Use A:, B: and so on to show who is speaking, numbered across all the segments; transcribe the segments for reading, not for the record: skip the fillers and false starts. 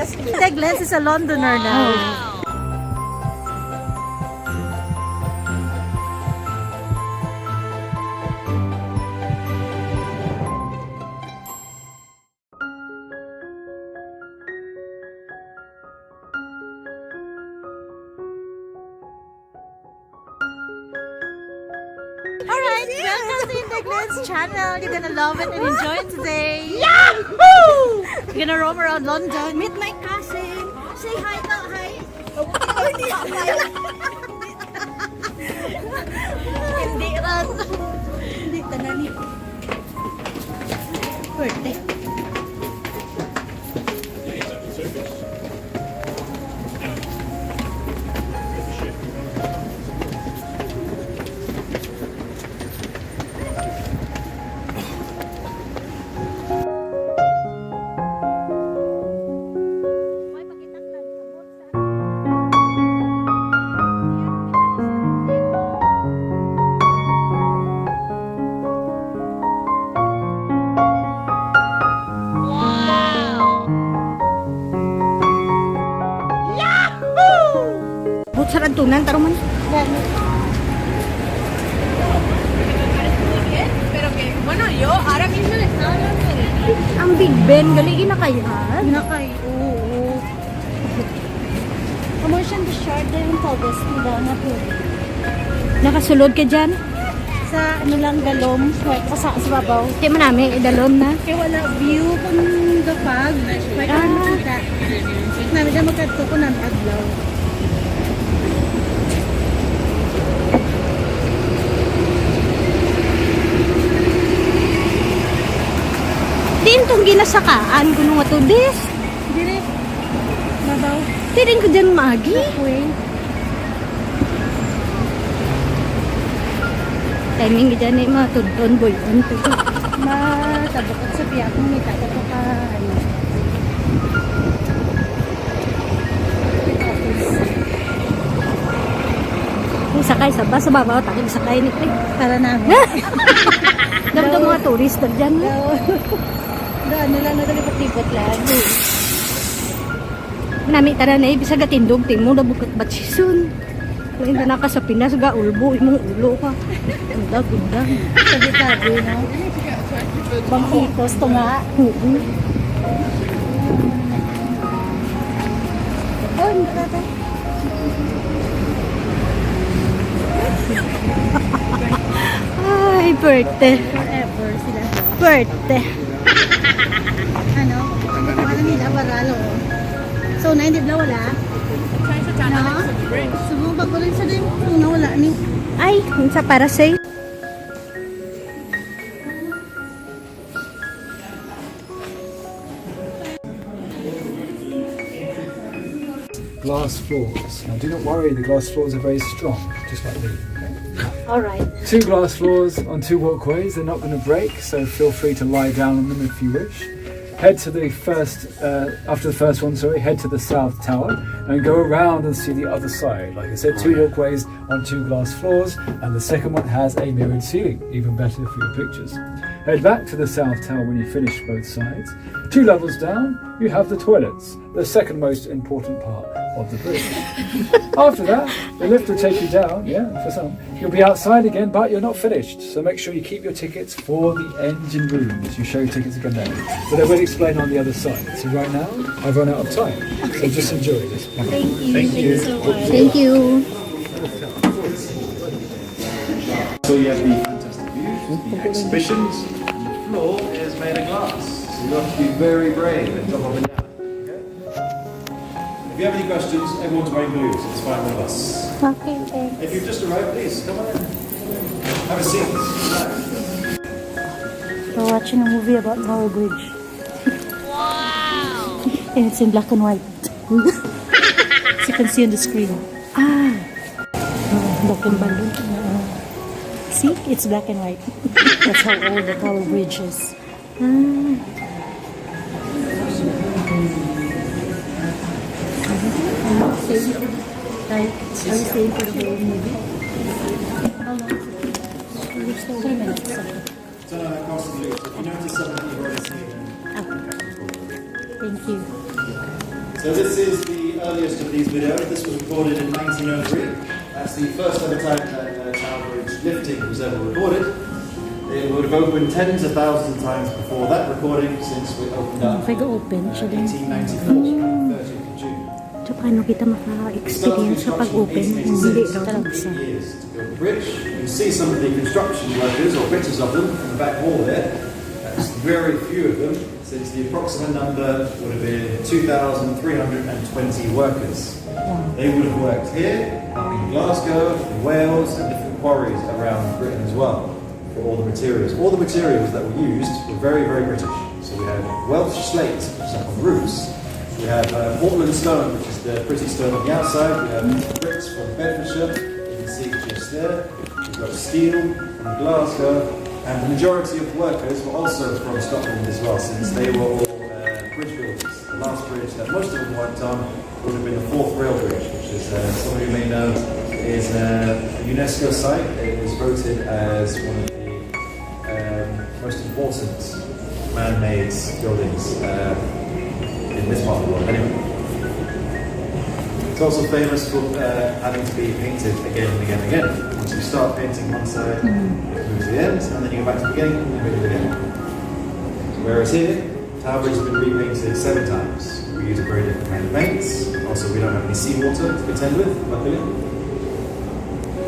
A: GlendZ is a Londoner now. Alright, welcome to the GlendZ channel. You're gonna love it and enjoy it today. Yahoo! We're gonna roam around London. Meet my cousin. Say hi daw, hi. Hindi rin. Hindi tanani. Birthday. Sarang tunan taruman.
B: Pero que, bueno, yo ahora mismo le estaba hablando de...
A: Ang Big Ben, gali ginakayan. Ginakay, oo.
C: Promotion the short din po, best nila na po.
A: Nakasulod ka dyan?
C: Sa ano lang, dalom, sa babaw.
A: Di mo namin idalom na.
C: Kaya wala view kung the fog. May makita. Namin dyan magkadto ko ng adlaw.
A: Din tong ginasakaan ko nung atudis.
C: Dire, babaw.
A: Di rin ko dyan maagi.
C: Way.
A: Timing ka dyan eh, matudon boy.
C: Matabukot sa piyak mo, may tayo ko ka, ano.
A: Sakay sa bus, sa babaw, takip sakay ni Kay.
C: Para namin.
A: Dito mga tourist na dyan.
C: Doon, nila nagalipot-lipot lang.
A: Nami tara na ibig sa gatindog timo na bukat batsisun. Kung ka naka sa Pinas ga ulbo imong ulo ka. Gunda.
C: Sabi-sabi, no? Bangkitos to nga. Oh, tata.
A: Ay, birthday.
C: Forever sila.
A: Birthday.
C: Ano? Ano nila, baralo. So, na hindi na wala. No? Sumubag ko rin sa din. Kung nawala ni.
A: Ay, unsa para say?
D: Glass floors. Now do not worry, the glass floors are very strong, just like these.
A: Alright.
D: 2 glass floors on 2 walkways, they're not going to break, so feel free to lie down on them if you wish. Head to the first, after the first one, head to the south tower and go around and see the other side. Like I said, 2 walkways on 2 glass floors, and the second one has a mirrored ceiling, even better for your pictures. Head back to the south tower when you finish both sides. 2 levels down, you have the toilets, the second most important part of the bridge. After that, the lift will take you down, for some. You'll be outside again, but you're not finished. So make sure you keep your tickets for the engine rooms. You show your tickets again there. But I will explain on the other side. So right now, I've run out of time. So just enjoy this.
C: Thank you. Thank you so much.
A: Thank you.
E: So you have the fantastic views, the exhibitions, and the floor is made of glass. So you have to be very brave and jump up and down. If you have any questions, everyone's wearing blue, so it's fine with us.
C: Okay, thanks.
E: If you've just arrived, please come on in. Have a seat.
C: We're watching a movie about Tower Bridge. Wow! And it's in black and white. As you can see on the screen.
A: Ah,
C: Black and balloon. See? It's black and white. That's how old the Tower Bridge is. Are you staying for the whole movie? How long? 3 minutes.
E: It's across the blue. So if you notice something you've already seen.
C: Thank you.
E: So this is the earliest of these videos. This was recorded in 1903. That's the first ever time that Tower Bridge lifting was ever recorded. It would have opened tens of thousands of times before that recording since we opened up in
C: Open siya din.
E: 1894, 30th of June.
C: So, paano kita maka-experience sa pag-open? Hindi raw talaga siya.
E: Years to build the bridge. You see some of the construction workers, or pictures of them, in the back wall there. That's very few of them, since the approximate number would have been 2,320 workers. They would have worked here, in Glasgow, in Wales, and different quarries around Britain as well, for all the materials. All the materials that were used were very, very British. So we had Welsh slate, which is up on the roofs. We have Portland stone, which is the pretty stone on the outside. We have bricks from Bedfordshire, you can see just there. We've got steel from Glasgow, and the majority of workers were also from Scotland as well, since they were all bridge builders. The last bridge that most of them worked on would have been the Forth Rail Bridge, which is, some of you may know, is a UNESCO site. It was voted as one of the most important man-made buildings in this part of the world, anyway. It's also famous for having to be painted again and again and again. Once you start painting one side, it moves to the end, and then you go back to the beginning and you paint it again. Whereas here, Tower Bridge has been repainted 7 times. We use a very different kind of paints. Also, we don't have any seawater to contend with, luckily.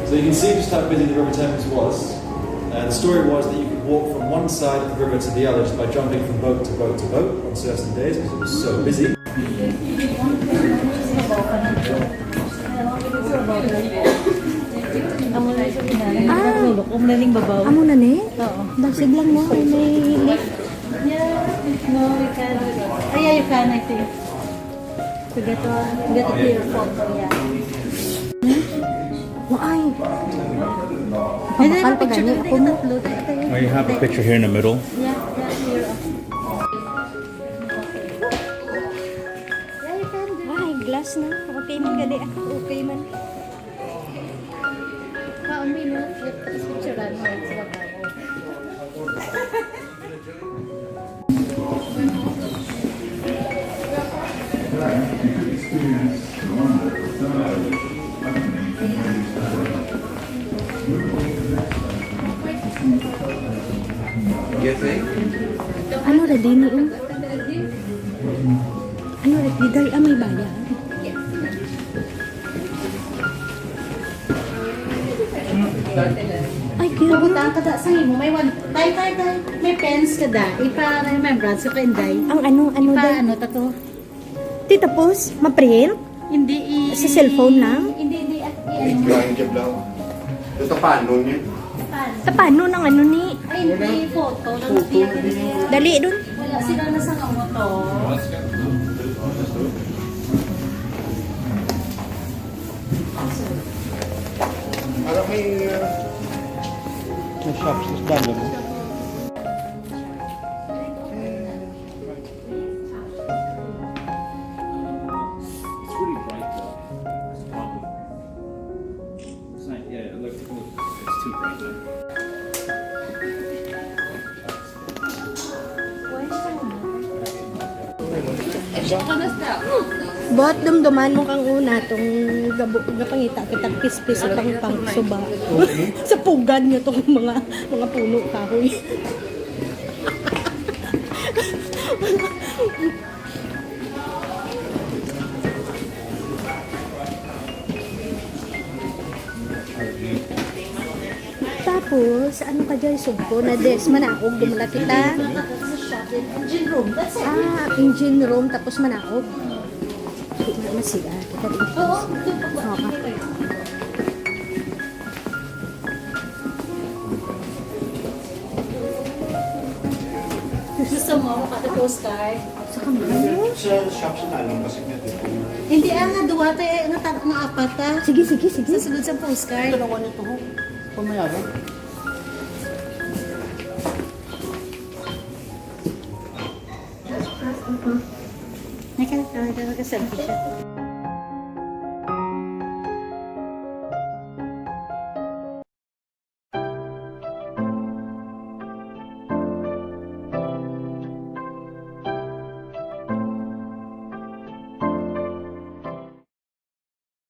E: So you can see just how busy the River Thames was. The story was that you could walk from one side of the river to the other just by jumping from boat to boat to boat on certain days because it was so busy.
C: Amo na ni? Oo. Dasig lang mo. May lift.
A: No, we can. Oh, yeah, you can, I think. To get a clear photo, yeah.
C: Ay.
A: And then
C: Bakal
A: a picture
C: pa
A: of
C: ganyan.
A: the
E: Oh, you have a picture here in the middle.
A: Yeah, here. Yeah, you can do.
C: Ay, glass na. Okay man gali. Okay man.
A: Kaumi, no? Tapos picturean mo. Sa babaw.
C: Ano ra din ni? Ano ra di dai may bayan. Ay, cute.
A: Pupunta ka da sa imo. May one. Tay. May pens ka da. Ipa-remembrance ka inday.
C: Ang ano dai?
A: Ano tato?
C: Ti tapos ma-print
A: Hindi
C: sa cellphone lang.
A: Hindi.
F: Ito paano niya?
C: Sa paano nang ano ni?
A: Ay, hindi. Photo. Lang
C: Dali dun.
A: Wala sila na sa kamoto.
F: Parang may shops sa dami mo.
E: It's really bright though. That's the problem. It's not, yeah, it's too bright though.
C: Bot dumduman mo kang una tong gapangita kitang pispis sa pang suba. Sa pugan niyo tong mga puno kahoy. Tapos, ano ka dyan, sugpo na des, manaog, dumala kita.
A: Engine room. That's it.
C: Engine room, tapos manaog. Masiga, kita dito.
A: Oo.
C: Okay.
A: Gusto mo makata-postcard?
C: Sa kamay.
F: Sa shops na alam kasi nga dito.
A: Hindi, nga duwa tayo. Nga apat ta.
C: Sige.
A: Sa sunod sa postcard.
F: Dalawa nito ho. Pumayabang.
A: Naka-selfie siya.